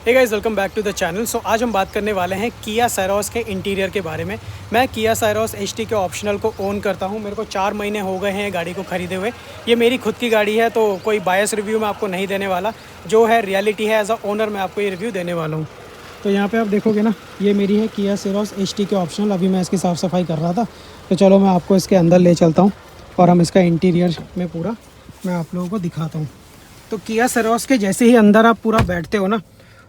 Hey guys, welcome back to the channel. So आज हम बात करने वाले हैं किया सैरोस के इंटीरियर के बारे में। मैं किया सैरोस एचटी के ऑप्शनल को ओन करता हूं। मेरे को 4 महीने हो गए हैं गाड़ी को ख़रीदे हुए। ये मेरी खुद की गाड़ी है, तो कोई बायस रिव्यू मैं आपको नहीं देने वाला। जो है रियलिटी है, एज अ ओनर मैं आपको ये रिव्यू देने वाला हूँ। तो यहाँ पर आप देखोगे ना, ये मेरी है किया सैरोस एचटी के ऑप्शनल। अभी मैं इसकी साफ़ सफाई कर रहा था, तो चलो मैं आपको इसके अंदर ले चलता हूँ और हम इसका इंटीरियर में पूरा मैं आप लोगों को दिखाता हूँ। तो किया सैरोस के जैसे ही अंदर आप पूरा बैठते हो ना,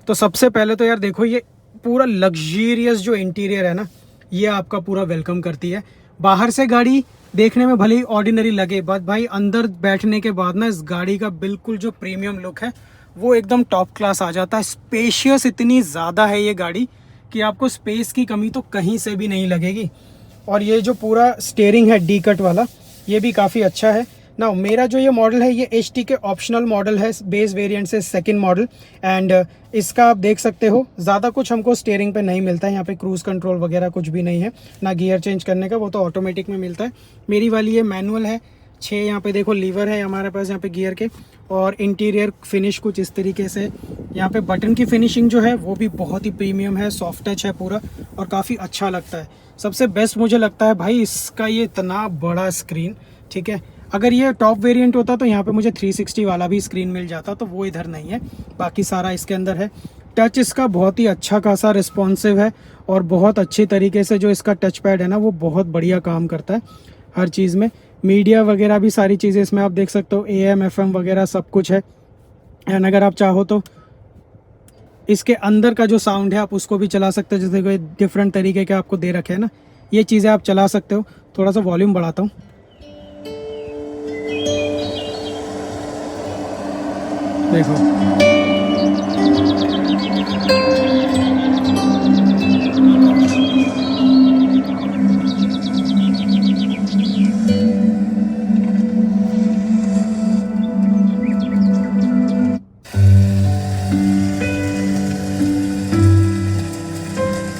तो सबसे पहले तो यार देखो, ये पूरा लग्जरियस जो इंटीरियर है ना, ये आपका पूरा वेलकम करती है। बाहर से गाड़ी देखने में भले ही ऑर्डिनरी लगे, बट भाई अंदर बैठने के बाद ना इस गाड़ी का बिल्कुल जो प्रीमियम लुक है वो एकदम टॉप क्लास आ जाता है। स्पेशियस इतनी ज़्यादा है ये गाड़ी कि आपको स्पेस की कमी तो कहीं से भी नहीं लगेगी। और ये जो पूरा स्टीयरिंग है डी कट वाला, ये भी काफ़ी अच्छा है ना। मेरा जो ये मॉडल है ये एचटी के ऑप्शनल मॉडल है, बेस वेरिएंट से सेकंड मॉडल। एंड इसका आप देख सकते हो ज़्यादा कुछ हमको स्टीयरिंग पे नहीं मिलता है। यहाँ पे क्रूज़ कंट्रोल वगैरह कुछ भी नहीं है, ना गियर चेंज करने का, वो तो ऑटोमेटिक में मिलता है। मेरी वाली ये मैनुअल है। 6 यहाँ पे देखो लीवर है हमारे पास यहाँ पे गियर के। और इंटीरियर फिनिश कुछ इस तरीके से। यहाँ पे बटन की फिनिशिंग जो है वो भी बहुत ही प्रीमियम है, सॉफ्ट टच है पूरा, और काफ़ी अच्छा लगता है। सबसे बेस्ट मुझे लगता है भाई इसका ये इतना बड़ा स्क्रीन। ठीक है, अगर ये टॉप वेरिएंट होता तो यहाँ पे मुझे 360 वाला भी स्क्रीन मिल जाता, तो वो इधर नहीं है। बाकी सारा इसके अंदर है। टच इसका बहुत ही अच्छा खासा रिस्पॉन्सिव है, और बहुत अच्छी तरीके से जो इसका टच पैड है ना, वो बहुत बढ़िया काम करता है हर चीज़ में। मीडिया वगैरह भी सारी चीज़ें इसमें आप देख सकते हो, AM FM वगैरह सब कुछ है। एंड अगर आप चाहो तो इसके अंदर का जो साउंड है आप उसको भी चला सकते हो, जैसे कोई डिफरेंट तरीके के आपको दे रखे हैं ना, ये चीज़ें आप चला सकते हो। थोड़ा सा वॉल्यूम बढ़ाता हूँ। देखो,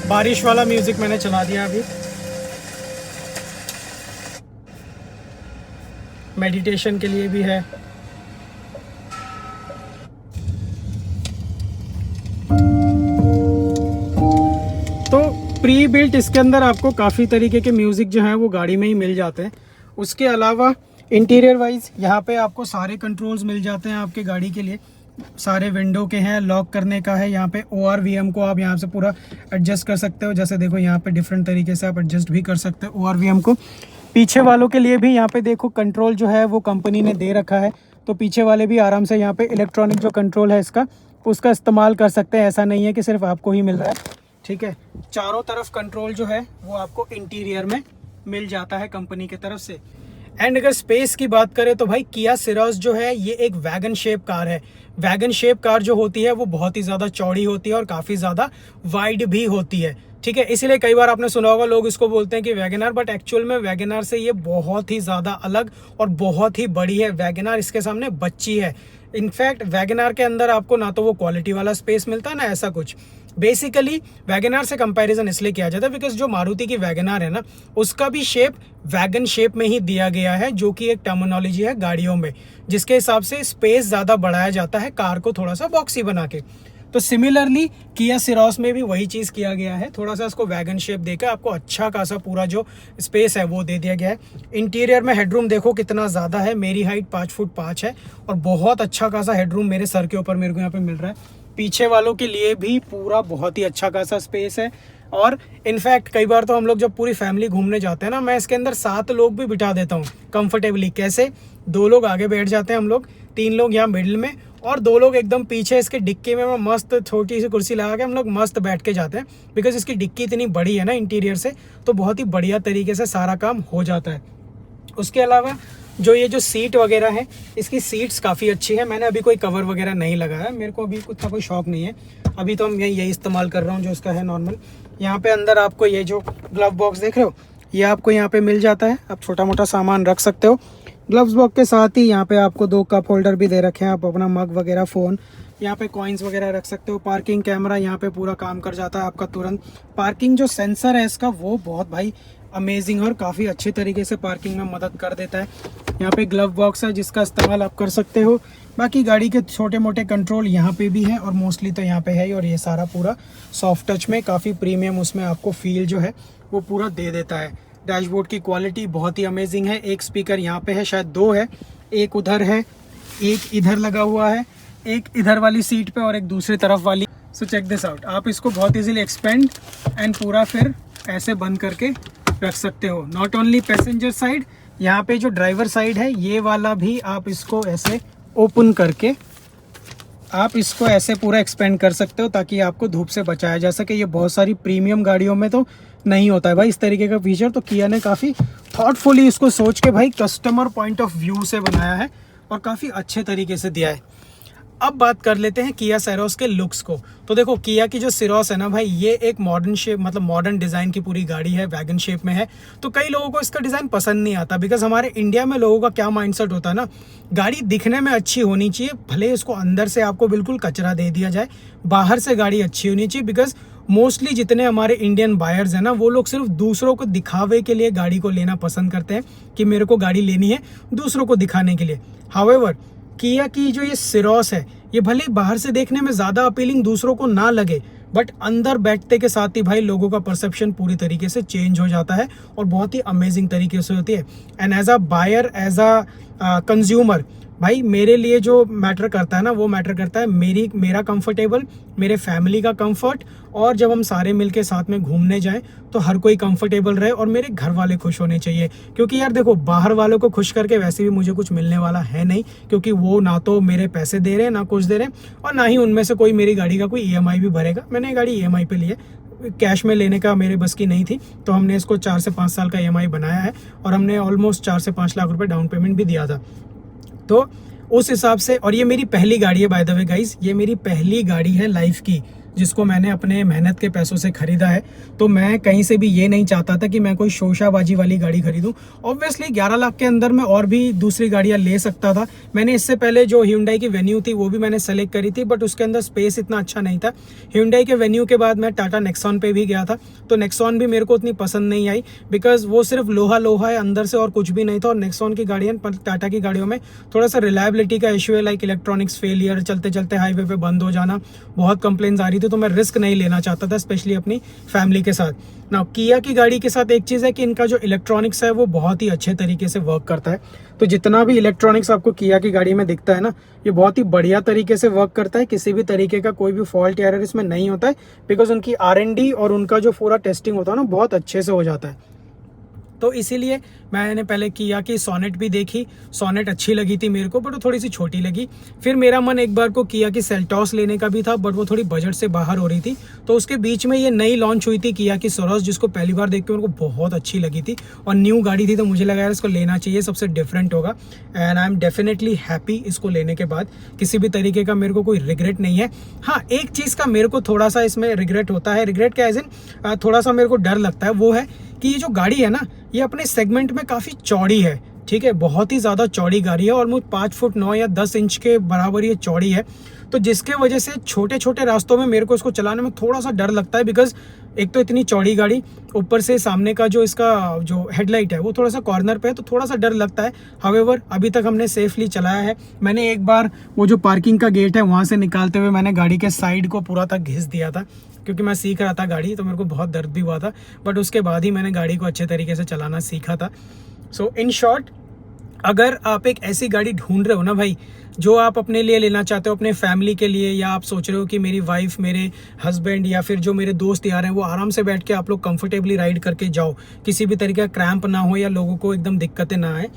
बारिश वाला म्यूजिक मैंने चला दिया अभी। मेडिटेशन के लिए भी है। तो प्री बिल्ट इसके अंदर आपको काफ़ी तरीके के म्यूज़िक जो हैं वो गाड़ी में ही मिल जाते हैं। उसके अलावा इंटीरियर वाइज यहाँ पे आपको सारे कंट्रोल्स मिल जाते हैं आपके गाड़ी के लिए। सारे विंडो के हैं, लॉक करने का है। यहाँ पे ORVM को आप यहाँ से पूरा एडजस्ट कर सकते हो। जैसे देखो यहाँ पे डिफरेंट तरीके से आप एडजस्ट भी कर सकते हो ORVM को। पीछे वालों के लिए भी यहाँ पे देखो कंट्रोल जो है वो कंपनी ने दे रखा है, तो पीछे वाले भी आराम से यहाँ पे इलेक्ट्रॉनिक जो कंट्रोल है इसका, उसका इस्तेमाल कर सकते हैं। ऐसा नहीं है कि सिर्फ आपको ही मिल रहा है। ठीक है, चारों तरफ कंट्रोल जो है वो आपको इंटीरियर में मिल जाता है कंपनी की तरफ से। एंड अगर स्पेस की बात करें तो भाई किया सैरोस जो है ये एक वैगन शेप कार है। वैगन शेप कार जो होती है वो बहुत ही ज़्यादा चौड़ी होती है और काफ़ी ज़्यादा वाइड भी होती है। ठीक है, इसीलिए कई बार आपने सुना होगा लोग इसको बोलते हैं कि वैगन आर, बट एक्चुअल में वैगन आर से ये बहुत ही ज़्यादा अलग और बहुत ही बड़ी है। वैगन आर इसके सामने बच्ची है। इनफैक्ट वैगन आर के अंदर आपको ना तो वो क्वालिटी वाला स्पेस मिलता है ना ऐसा कुछ। बेसिकली वैगन आर से कंपैरिजन इसलिए किया जाता है बिकॉज जो मारुति की वैगन आर है ना, उसका भी शेप वैगन शेप में ही दिया गया है, जो कि एक टर्मिनोलॉजी है गाड़ियों में, जिसके हिसाब से स्पेस ज़्यादा बढ़ाया जाता है कार को थोड़ा सा बॉक्सी बना के। तो सिमिलरली किया सैरोस में भी वही चीज़ किया गया है। थोड़ा सा इसको वैगन शेप देकर आपको अच्छा खासा पूरा जो स्पेस है वो दे दिया गया है। इंटीरियर में हेडरूम देखो कितना ज़्यादा है। मेरी हाइट 5 फुट 5 है, और बहुत अच्छा खासा हेडरूम मेरे सर के ऊपर मेरे को यहाँ पे मिल रहा है। पीछे वालों के लिए भी पूरा बहुत ही अच्छा खासा स्पेस है। और इनफैक्ट कई बार तो हम लोग जब पूरी फैमिली घूमने जाते हैं ना, मैं इसके अंदर 7 लोग भी बिठा देता हूँ कंफर्टेबली। कैसे? 2 लोग आगे बैठ जाते हैं हम लोग, 3 लोग यहाँ मिडिल में, और 2 लोग एकदम पीछे इसके डिक्की में। मैं मस्त छोटी सी कुर्सी लगा के हम लोग मस्त बैठ के जाते हैं, बिकॉज इसकी डिक्की इतनी बड़ी है ना इंटीरियर से, तो बहुत ही बढ़िया तरीके से सारा काम हो जाता है। उसके अलावा जो सीट वगैरह है, इसकी सीट्स काफ़ी अच्छी है। मैंने अभी कोई कवर वगैरह नहीं लगाया, मेरे को अभी उतना कोई शौक नहीं है। अभी तो हम यही इस्तेमाल कर रहा हूँ जो इसका है नॉर्मल। यहाँ पे अंदर आपको ये जो ग्लव बॉक्स देख रहे हो, ये आपको यहाँ पे मिल जाता है। आप छोटा मोटा सामान रख सकते हो। ग्लव्स बॉक्स के साथ ही यहाँ पे आपको 2 कप होल्डर भी दे रखे हैं। आप अपना मग वगैरह, फ़ोन, यहाँ पे कॉइन्स वगैरह रख सकते हो। पार्किंग कैमरा यहाँ पे पूरा काम कर जाता है आपका तुरंत। पार्किंग जो सेंसर है इसका वो बहुत भाई अमेजिंग और काफ़ी अच्छे तरीके से पार्किंग में मदद कर देता है। यहाँ पे ग्लव बॉक्स है जिसका इस्तेमाल आप कर सकते हो। बाकी गाड़ी के छोटे मोटे कंट्रोल यहाँ पे भी है और मोस्टली तो यहाँ पे है, और ये सारा पूरा सॉफ्ट टच में काफ़ी प्रीमियम उसमें आपको फील जो है वो पूरा दे देता है। डैशबोर्ड की क्वालिटी बहुत ही अमेजिंग है। एक स्पीकर यहाँ पे है, शायद 2 है, एक उधर है, एक इधर लगा हुआ है, एक इधर वाली सीट पे और एक दूसरी तरफ वाली। सो चेक दिस आउट, आप इसको बहुत इजीली एक्सपेंड एंड पूरा फिर ऐसे बंद करके रख सकते हो। नॉट ओनली पैसेंजर साइड, यहाँ पे जो ड्राइवर साइड है ये वाला भी आप इसको ऐसे ओपन करके आप इसको ऐसे पूरा एक्सपेंड कर सकते हो ताकि आपको धूप से बचाया जा सके। ये बहुत सारी प्रीमियम गाड़ियों में तो नहीं होता है भाई इस तरीके का फीचर, तो किया ने काफ़ी थॉटफुली इसको सोच के भाई कस्टमर पॉइंट ऑफ व्यू से बनाया है और काफ़ी अच्छे तरीके से दिया है। अब बात कर लेते हैं किया सेरोस के लुक्स को। तो देखो किया की जो सेरोस है ना भाई, ये एक मॉडर्न शेप, मतलब मॉडर्न डिज़ाइन की पूरी गाड़ी है, वैगन शेप में है। तो कई लोगों को इसका डिज़ाइन पसंद नहीं आता, बिकॉज हमारे इंडिया में लोगों का क्या माइंडसेट होता है ना, गाड़ी दिखने में अच्छी होनी चाहिए, भले इसको अंदर से आपको बिल्कुल कचरा दे दिया जाए, बाहर से गाड़ी अच्छी होनी चाहिए। बिकॉज मोस्टली जितने हमारे इंडियन बायर्स हैं ना, वो लोग सिर्फ दूसरों को दिखावे के लिए गाड़ी को लेना पसंद करते हैं कि मेरे को गाड़ी लेनी है दूसरों को दिखाने के लिए। हाउएवर किया की जो ये सिरोस है, ये भले बाहर से देखने में ज़्यादा अपीलिंग दूसरों को ना लगे, बट अंदर बैठते के साथ ही भाई लोगों का परसेप्शन पूरी तरीके से चेंज हो जाता है और बहुत ही अमेजिंग तरीके से होती है। And as a buyer, as a consumer, भाई मेरे लिए जो मैटर करता है ना, वो मैटर करता है मेरा कंफर्टेबल, मेरे फैमिली का कंफर्ट, और जब हम सारे मिलके साथ में घूमने जाएं तो हर कोई कंफर्टेबल रहे और मेरे घर वाले खुश होने चाहिए। क्योंकि यार देखो, बाहर वालों को खुश करके वैसे भी मुझे कुछ मिलने वाला है नहीं, क्योंकि वो ना तो मेरे पैसे दे रहे हैं, ना कुछ दे रहे हैं, और ना ही उनमें से कोई मेरी गाड़ी का कोई EMI भी भरेगा। मैंने गाड़ी EMI पे ली है, कैश में लेने का मेरे बस की नहीं थी, तो हमने इसको 4 से 5 साल का EMI बनाया है और हमने ऑलमोस्ट 4 से 5 लाख रुपए डाउन पेमेंट भी दिया था। तो उस हिसाब से, और ये मेरी पहली गाड़ी है बाय द वे गाइस, ये मेरी पहली गाड़ी है लाइफ की जिसको मैंने अपने मेहनत के पैसों से खरीदा है। तो मैं कहीं से भी ये नहीं चाहता था कि मैं कोई शोशाबाजी वाली गाड़ी खरीदूं। ऑब्वियसली 11 लाख के अंदर मैं और भी दूसरी गाड़ियां ले सकता था। मैंने इससे पहले जो Hyundai की वेन्यू थी वो भी मैंने सेलेक्ट करी थी, बट उसके अंदर स्पेस इतना अच्छा नहीं था। Hyundai के वेन्यू के बाद मैं टाटा नेक्सॉन पे भी गया था, तो नेक्सॉन भी मेरे को उतनी पसंद नहीं आई, बिकॉज वो सिर्फ लोहा है अंदर से और कुछ भी नहीं था। और नेक्सॉन की गाड़ियाँ, टाटा की गाड़ियों में थोड़ा सा रिलायबिलिटी का इशू है, लाइक इलेक्ट्रॉनिक्स फेलियर, चलते चलते हाईवे पे बंद हो जाना, बहुत कंप्लेंट्स आ रही थी, तो मैं रिस्क नहीं लेना चाहता था, स्पेशली अपनी फैमिली के साथ। ना किया की गाड़ी के साथ एक चीज़ है कि इनका जो इलेक्ट्रॉनिक्स है वो बहुत ही अच्छे तरीके से वर्क करता है। तो जितना भी इलेक्ट्रॉनिक्स आपको किया की गाड़ी में दिखता है ना, ये बहुत ही बढ़िया तरीके से वर्क करता है, किसी भी तरीके का कोई भी फॉल्ट या एरर इसमें नहीं होता है, बिकॉज उनकी R&D और उनका जो पूरा टेस्टिंग होता है ना, बहुत अच्छे से हो जाता है। तो इसीलिए मैंने पहले किया कि सोनेट भी देखी, सोनेट अच्छी लगी थी मेरे को, बट वो थोड़ी सी छोटी लगी। फिर मेरा मन एक बार को किया कि सेल्टॉस लेने का भी था, बट वो थोड़ी बजट से बाहर हो रही थी। तो उसके बीच में ये नई लॉन्च हुई थी किया की सोरोस, जिसको पहली बार देख के मेरे को बहुत अच्छी लगी थी और न्यू गाड़ी थी, तो मुझे लगा यार इसको लेना चाहिए, सबसे डिफरेंट होगा। And I am definitely happy इसको लेने के बाद, किसी भी तरीके का मेरे को कोई रिग्रेट नहीं है। हाँ, एक चीज़ का मेरे को थोड़ा सा इसमें रिग्रेट होता है, रिग्रेट क्या एज इन थोड़ा सा मेरे को डर लगता है, वो है कि ये जो गाड़ी है ना, ये अपने सेगमेंट में काफ़ी चौड़ी है, ठीक है, बहुत ही ज़्यादा चौड़ी गाड़ी है, ऑलमोस्ट 5 फुट 9 या 10 इंच के बराबर ये चौड़ी है। तो जिसके वजह से छोटे छोटे रास्तों में मेरे को इसको चलाने में थोड़ा सा डर लगता है, बिकॉज एक तो इतनी चौड़ी गाड़ी, ऊपर से सामने का जो इसका जो हेडलाइट है वो थोड़ा सा कॉर्नर पे है, तो थोड़ा सा डर लगता है। हाउएवर अभी तक हमने सेफली चलाया है। मैंने एक बार वो जो पार्किंग का गेट है वहाँ से निकालते हुए मैंने गाड़ी के साइड को पूरा तक घिस दिया था, क्योंकि मैं सीख रहा था गाड़ी, तो मेरे को बहुत दर्द भी हुआ था, बट उसके बाद ही मैंने गाड़ी को अच्छे तरीके से चलाना सीखा था। सो इन शॉर्ट, अगर आप एक ऐसी गाड़ी ढूंढ रहे हो ना भाई, जो आप अपने लिए लेना चाहते हो, अपने फैमिली के लिए, या आप सोच रहे हो कि मेरी वाइफ, मेरे हस्बैंड या फिर जो मेरे दोस्त यार हैं वो आराम से बैठ के आप लोग कंफर्टेबली राइड करके जाओ, किसी भी तरीके का क्रैम्प ना हो या लोगों को एकदम दिक्कतें ना आए,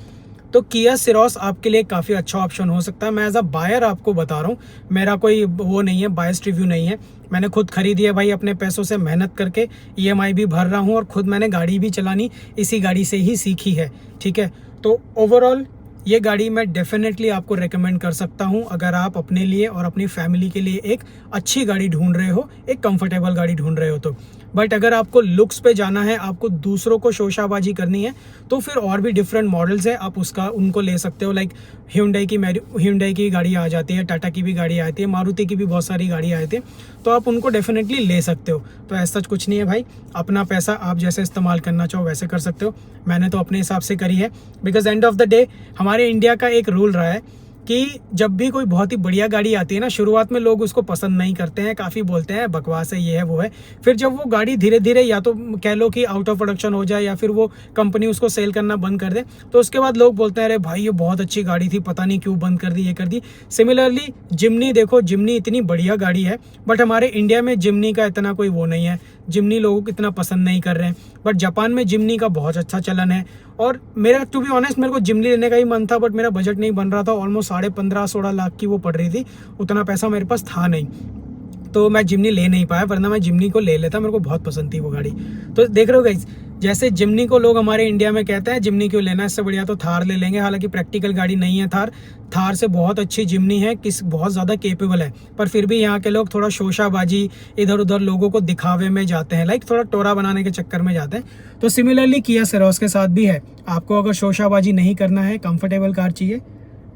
तो किया सिरोस आपके लिए काफ़ी अच्छा ऑप्शन हो सकता है। मैं एज अ बायर आपको बता रहा हूँ, मेरा कोई वो नहीं है, बायस्ड रिव्यू नहीं है, मैंने खुद खरीदी है भाई अपने पैसों से, मेहनत करके EMI भी भर रहा हूँ और खुद मैंने गाड़ी भी चलानी इसी गाड़ी से ही सीखी है, ठीक है। तो ओवरऑल ये गाड़ी मैं डेफिनेटली आपको रेकमेंड कर सकता हूँ, अगर आप अपने लिए और अपनी फैमिली के लिए एक अच्छी गाड़ी ढूंढ रहे हो, एक कंफर्टेबल गाड़ी ढूंढ रहे हो। तो बट अगर आपको लुक्स पे जाना है, आपको दूसरों को शोशाबाजी करनी है, तो फिर और भी डिफरेंट मॉडल्स है, आप उनको ले सकते हो। लाइक Hyundai की गाड़ी आ जाती है, टाटा की भी गाड़ी आती है, मारुति की भी बहुत सारी गाड़ी आती है, तो आप उनको डेफिनेटली ले सकते हो। तो ऐसा कुछ नहीं है भाई, अपना पैसा आप जैसे इस्तेमाल करना चाहो वैसे कर सकते हो। मैंने तो अपने हिसाब से करी है, because end of the day हमारे इंडिया का एक रूल रहा है कि जब भी कोई बहुत ही बढ़िया गाड़ी आती है ना, शुरुआत में लोग उसको पसंद नहीं करते हैं, काफ़ी बोलते हैं बकवास है, ये है वो है। फिर जब वो गाड़ी धीरे धीरे या तो कह लो कि आउट ऑफ प्रोडक्शन हो जाए या फिर वो कंपनी उसको सेल करना बंद कर दे, तो उसके बाद लोग बोलते हैं अरे भाई ये बहुत अच्छी गाड़ी थी, पता नहीं क्यों बंद कर दी, ये कर दी। सिमिलरली जिमनी देखो, जिमनी इतनी बढ़िया गाड़ी है, बट हमारे इंडिया में जिमनी का इतना कोई वो नहीं है, जिमनी लोगों को इतना पसंद नहीं कर रहे हैं। बट जापान में जिमनी का बहुत अच्छा चलन है। और मेरा टू बी ऑनेस्ट मेरे को जिमनी लेने का ही मन था, बट मेरा बजट नहीं बन रहा था। ऑलमोस्ट 15.5-16 लाख की वो पड़ रही थी, उतना पैसा मेरे पास था नहीं, तो मैं जिमनी ले नहीं पाया, वरना मैं जिमनी को ले लेता, मेरे को बहुत पसंद थी वो गाड़ी। तो देख रहे हो गाइस, जैसे जिमनी को लोग हमारे इंडिया में कहते हैं जिमनी क्यों लेना, इससे बढ़िया तो थार ले लेंगे। हालांकि प्रैक्टिकल गाड़ी नहीं है थार से बहुत अच्छी जिमनी है, बहुत ज़्यादा केपेबल है, पर फिर भी यहाँ के लोग थोड़ा शोशाबाजी, इधर उधर लोगों को दिखावे में जाते हैं, लाइक थोड़ा टोरा बनाने के चक्कर में जाते हैं। तो सिमिलरली किया सेरोस के साथ भी है, आपको अगर शोशाबाजी नहीं करना है, कंफर्टेबल कार चाहिए,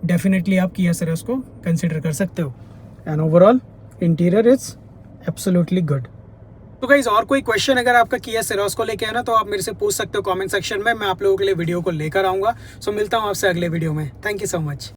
डेफिनेटली आप किया सेरोस को कंसिडर कर सकते हो। And overall interior is absolutely good. तो गाइस, और कोई क्वेश्चन अगर आपका किया सेरोस को लेके है ना, तो आप मेरे से पूछ सकते हो कमेंट सेक्शन में, मैं आप लोगों के लिए वीडियो को लेकर आऊंगा। सो मिलता हूं आपसे अगले वीडियो में। Thank you so much.